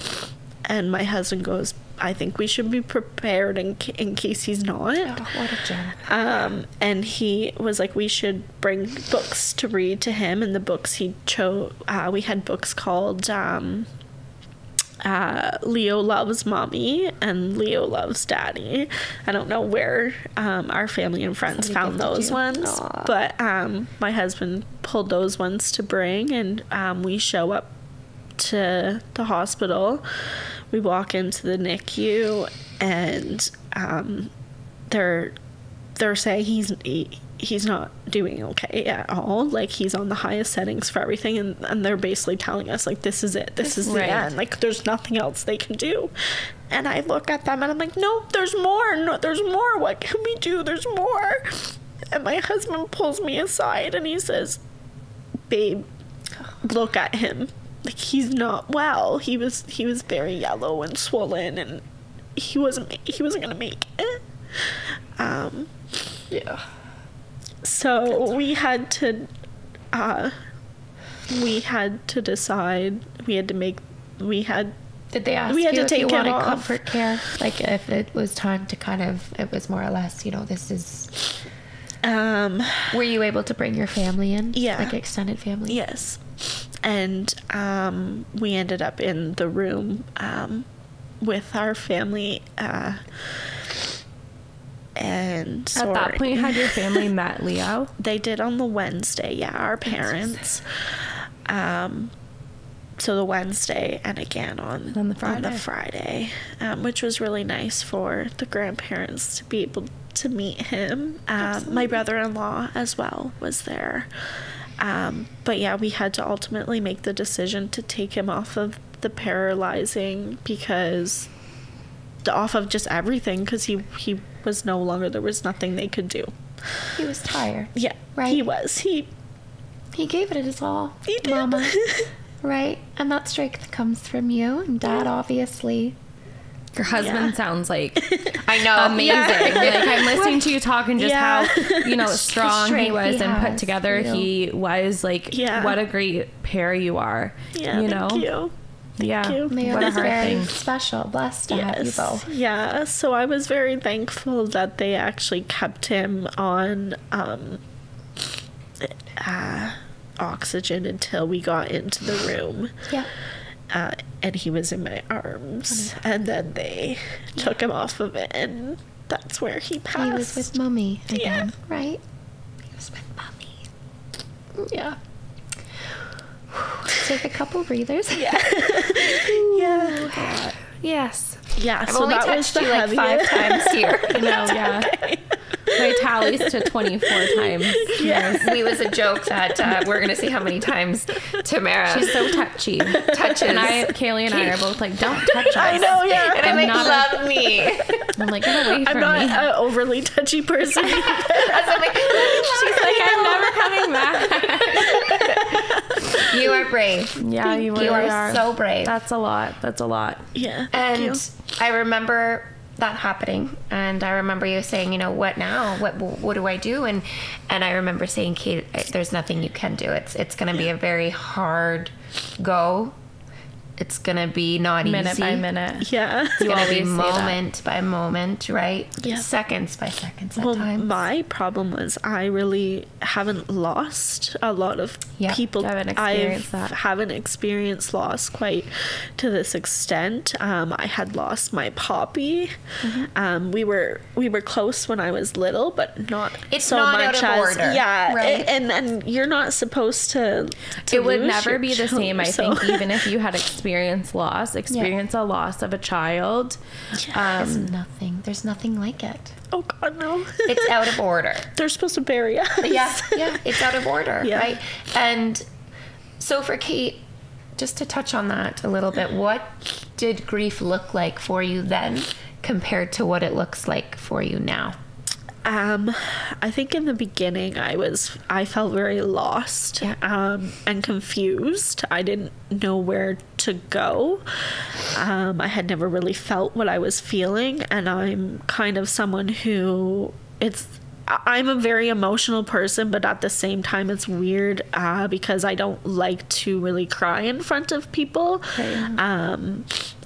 And my husband goes, I think we should be prepared in case he's not. Oh, what a jerk. And he was like, we should bring books to read to him. And the books he chose, we had books called Leo Loves Mommy and Leo Loves Daddy. I don't know where our family and friends found those ones. Aww. But my husband pulled those ones to bring, and we show up to the hospital. We walk into the NICU, and they're saying he's not doing okay at all. Like, he's on the highest settings for everything, and they're basically telling us, like, this is it, this is the end, like, there's nothing else they can do. And I look at them and I'm like, no, there's more, what can we do? There's more. And my husband pulls me aside and he says, babe, look at him, like, he's not well. He was very yellow and swollen, and he wasn't gonna make it. Yeah. So we had to decide. Did they ask you if you wanted comfort care? Like, if it was time to it was more or less, this is... Were you able to bring your family in? Yeah. Like, extended family? Yes. And we ended up in the room with our family. And at that point, had your family met Leo? They did on the Wednesday, yeah, our parents. So the Wednesday, and again on the Friday, which was really nice for the grandparents to be able to meet him. My brother-in-law as well was there. But yeah, we had to ultimately make the decision to take him off of the paralyzing, because off of just everything, because he was no longer, there was nothing they could do. He was tired. Yeah, right. He gave it his all. He did. Mama. Right, and that strength comes from you and Dad, obviously. Your husband sounds like I know amazing. Yeah. Like, I'm listening to you talk, and just how strong he was and put together. He was like, what a great pair you are. Yeah, thank you. Thank you. What a hard thing. Special, blessed to have you both. Yeah, so I was very thankful that they actually kept him on oxygen until we got into the room. Yeah. And he was in my arms, and then they took him off of it, and that's where he passed. He was with Mommy again, right? He was with Mommy. Yeah. Take a couple breathers. Yeah. Yeah. God. Yes. Yeah. I've so only that touched was you like 5 times here. Yeah. Okay. My tallies to 24 times. Yes. We was a joke that we're gonna see how many times Tamara. She's so touchy. Touches. And Kaylee and I are both like, don't touch us. I know, yeah. And I'm like, love me. I'm like, get away from me. I'm not an overly touchy person. She's like, I'm never coming back. You are brave. Yeah, you really are. So brave. That's a lot. That's a lot. Yeah. And I remember that happening, and I remember you saying, what now? What do I do? And I remember saying, Cait, there's nothing you can do. It's going to be a very hard go. It's going to be not minute easy. By minute. Yeah. It's going to be moment by moment, right? Yeah. Seconds by seconds at times. My problem was I really haven't lost a lot of people. Haven't experienced loss quite to this extent. I had lost my Poppy. Mm-hmm. We were close when I was little, but not it's so not much out of as order. Yeah. Right. And you're not supposed to it would lose never your be the same. I think even if you had experience a loss of a child. It's nothing. There's nothing like it. Oh God, no. It's out of order. They're supposed to bury us. Yeah, it's out of order, right? And so for Cait, just to touch on that a little bit, what did grief look like for you then compared to what it looks like for you now? I think in the beginning I felt very lost and confused. I didn't know where to go. I had never really felt what I was feeling, and I'm kind of someone who I'm a very emotional person, but at the same time it's weird because I don't like to really cry in front of people.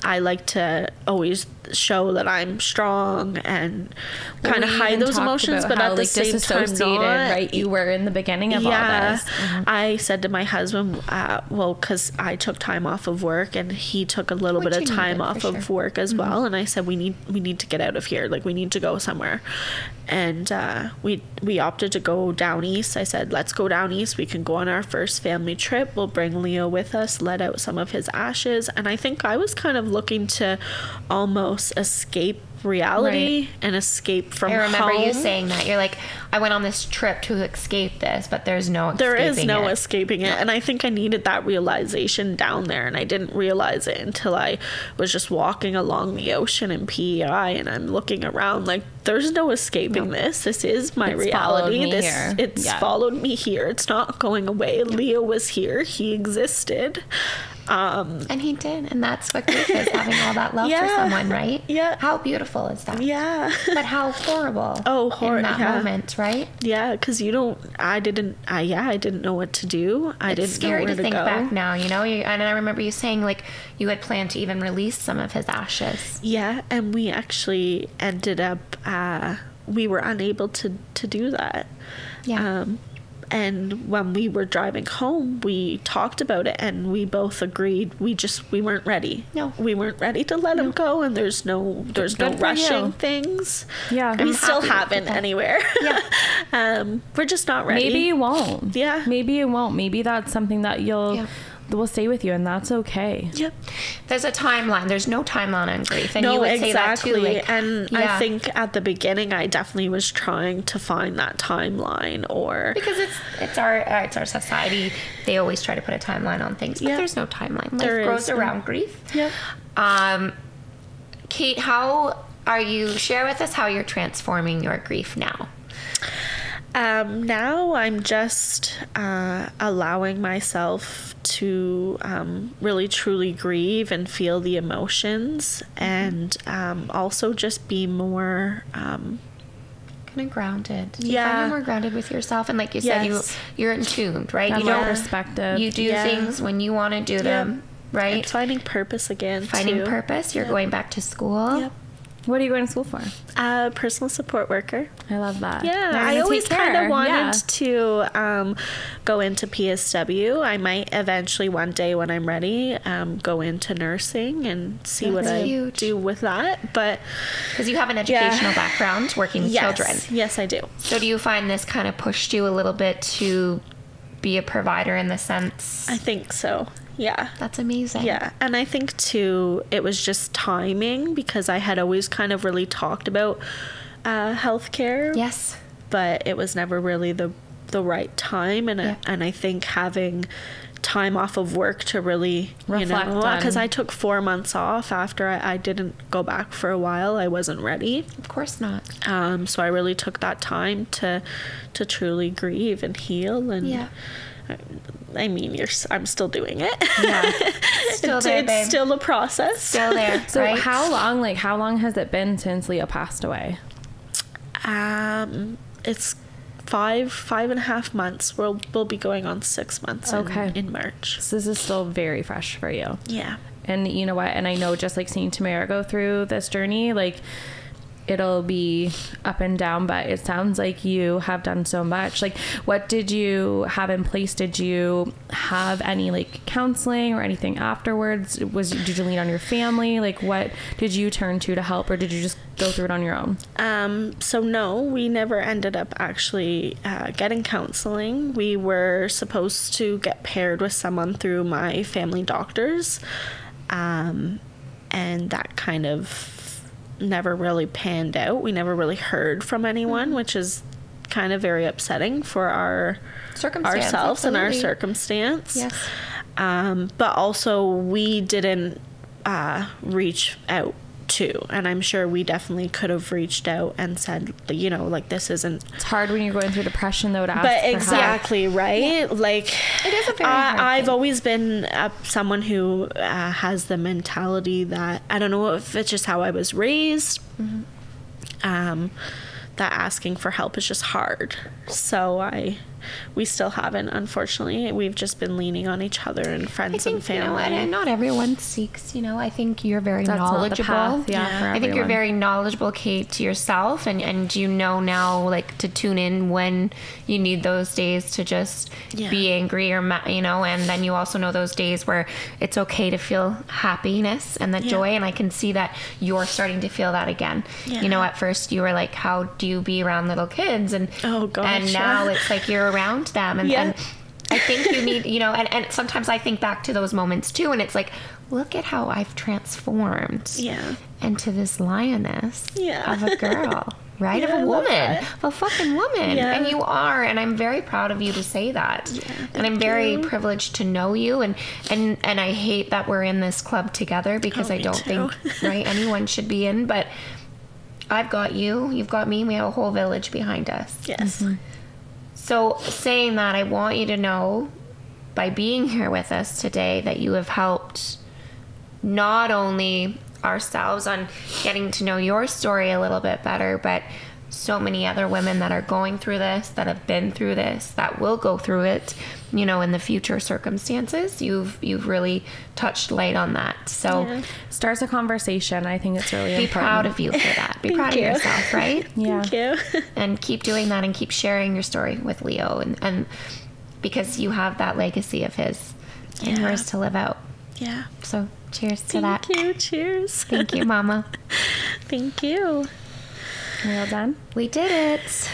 I like to always show that I'm strong and kind of hide those emotions, but at the same time not. Right, you were in the beginning of all this. I said to my husband, well, because I took time off of work and he took a little bit of time off of work as well, and I said we need to get out of here, like we need to go somewhere. And we opted to go down east. I said, let's go down east. We can go on our first family trip. We'll bring Leo with us, let out some of his ashes. And I think I was kind of looking to almost escape reality and escape from home. I remember you saying that. You're like, I went on this trip to escape this, but there's no escaping it. There is no escaping it. And I think I needed that realization down there, and I didn't realize it until I was just walking along the ocean in PEI, and I'm looking around like, there's no escaping this. This is my reality. It's followed me here. It's not going away. Leo was here. He existed. And he did, and that's what grief is, having all that love for someone, right? Yeah. How beautiful is that? Yeah. But how horrible. Oh, horrible. In that moment, right? Yeah, because I didn't know what to do. It's scary to think back now, you know? And I remember you saying, like, you had planned to even release some of his ashes. Yeah, and we actually ended up, we were unable to do that. Yeah. And when we were driving home, we talked about it, and we both agreed we weren't ready. No, we weren't ready to let him go, and there's no rushing things. Yeah, we still haven't anywhere. Yeah, we're just not ready. Maybe you won't. Yeah, maybe you won't. Maybe that's something that will stay with you, and that's okay. Yep. There's a timeline. There's no timeline on grief, and no, you would exactly. say that too. Like, and I think at the beginning, I definitely was trying to find that timeline, or because it's our society. They always try to put a timeline on things, but there's no timeline. Life grows around grief. Yep. Cait, share with us how you're transforming your grief now. Now I'm just allowing myself to really truly grieve and feel the emotions, and also just be more kind of grounded. You find you're more grounded with yourself, and like you said, you're in tuned, right? You know, perspective. You do things when you want to do them, right? And finding purpose again. Finding purpose. You're going back to school. Yep. What are you going to school for? Personal support worker. I love that. Yeah, I always kind of wanted to go into PSW. I might eventually one day when I'm ready go into nursing and see what I do with that. But because you have an educational background working with children. Yes, I do. So do you find this kind of pushed you a little bit to be a provider in the sense? I think so. Yeah. That's amazing. Yeah. And I think too, it was just timing, because I had always kind of really talked about healthcare. Yes. But it was never really the right time. And and I think having time off of work to really reflect, because I took 4 months off after I didn't go back for a while. I wasn't ready. Of course not. So I really took that time to truly grieve and heal. And I mean, I'm still doing it. Yeah, still there, babe. It's still a process. Still there. So how long has it been since Leo passed away? It's 5.5 months. We'll be going on 6 months. In March. So this is still very fresh for you. Yeah. And you know what? And I know, just like seeing Tamara go through this journey, like, it'll be up and down, but it sounds like you have done so much. Like, what did you have in place? Did you have any like counseling or anything afterwards? Did you lean on your family? Like, what did you turn to help, or did you just go through it on your own? So no, we never ended up actually getting counseling. We were supposed to get paired with someone through my family doctors, and that kind of never really panned out. We never really heard from anyone, which is kind of very upsetting for ourselves and our circumstance. Yes. But also we didn't reach out too, and I'm sure we definitely could have reached out and said, you know, like, this isn't. It's hard when you're going through depression though to ask. But exactly, right? Yeah. Like, it is a very hard I've thing. always been someone who has the mentality that, I don't know if it's just how I was raised, that asking for help is just hard. So I we still haven't, unfortunately. We've just been leaning on each other and friends and family. You know, and not everyone seeks, you know, I think you're very knowledgeable. Not the path, for I think you're very knowledgeable, Cait, to yourself, and you know now, like, to tune in when you need those days to just be angry or, you know, and then you also know those days where it's okay to feel happiness and the joy, and I can see that you're starting to feel that again. You know, at first you were like, how do you be around little kids? And and now it's like you're around them, and I think you need, you know, and sometimes I think back to those moments too, and it's like, look at how I've transformed into this lioness of a girl, right? Of a woman, of a fucking woman. And you are, and I'm very proud of you to say that. And I'm very privileged to know you, and I hate that we're in this club together, because I don't think anyone should be in, but I've got you, you've got me, we have a whole village behind us. So saying that, I want you to know, by being here with us today, that you have helped not only ourselves on getting to know your story a little bit better, but so many other women that are going through this, that have been through this, that will go through it, you know, in the future circumstances. You've really touched light on that. So starts a conversation. I think it's really important. Be proud of you for that. Be proud of yourself, right? Thank you. And keep doing that, and keep sharing your story with Leo, and because you have that legacy of his and yours to live out. So cheers to that. Thank you. Cheers. Thank you, Mama. Thank you. Are we all done? We did it.